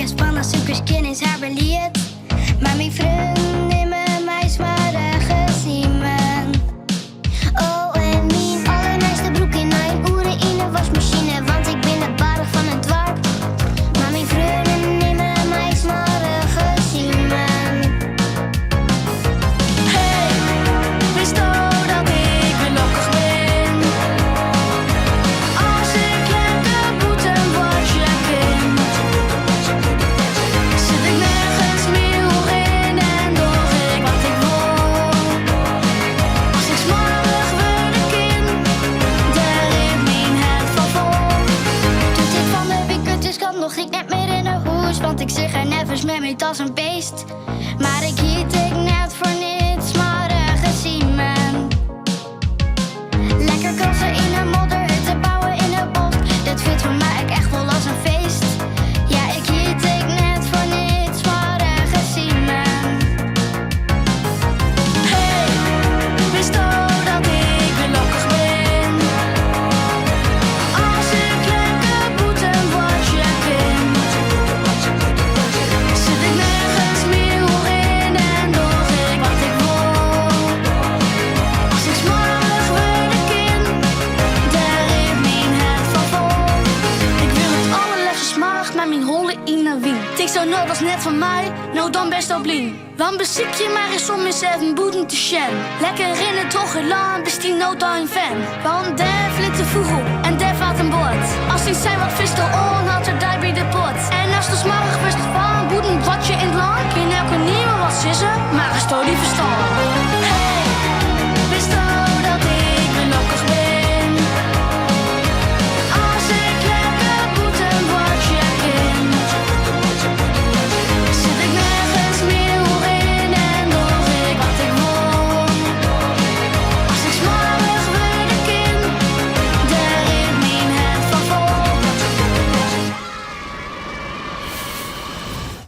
en spannend super skin is haar beliert. Maar mijn vriend nemen mij smaren gezien men. Oh, en mijn allernijdste broek in een oeren in de wasmachine, want ik ben de bader van het dorp. Maar mijn vrienden nemen mij smaren gezien men. Hey, wist je dat ik gelukkig ben? Als ik lekker boeten word je kind. Zit ik nergens meer in en doe ik wat ik wil. Als ik smarig word een kind, daar is mijn het van vol. Toen ik van de weekend kwam, nog ik net meer in de hoes, want ik zeg er nevens met me als een beest. Maar ik hield ik net voor niets, maar gezien men. Lekker krassen in de modder, hutten bouwen in de bos. Dat voelt voor mij ook echt wel als een feest. Ja, ik hield ik net voor niets, maar gezien men. Hey, wist je dat ik gelukkig ben? Als ik lekker boeten word je kind. Zit ik nergens meer in en doe ik wat ik wil. Als ik smarig word een kind, daar is mijn het van vol. Ik wil het allerliefste smarig met mijn holle in een wien. Tik zo nooit was net van mij, nou dan best op lien. Want beziek je maar eens om jezelf een boeten te shen. Lekker in het droge land, is die nood al een fan. Want daar flit de vogel en daar valt een bord. Als die zijn wat vis de on, had er daar bij de pot.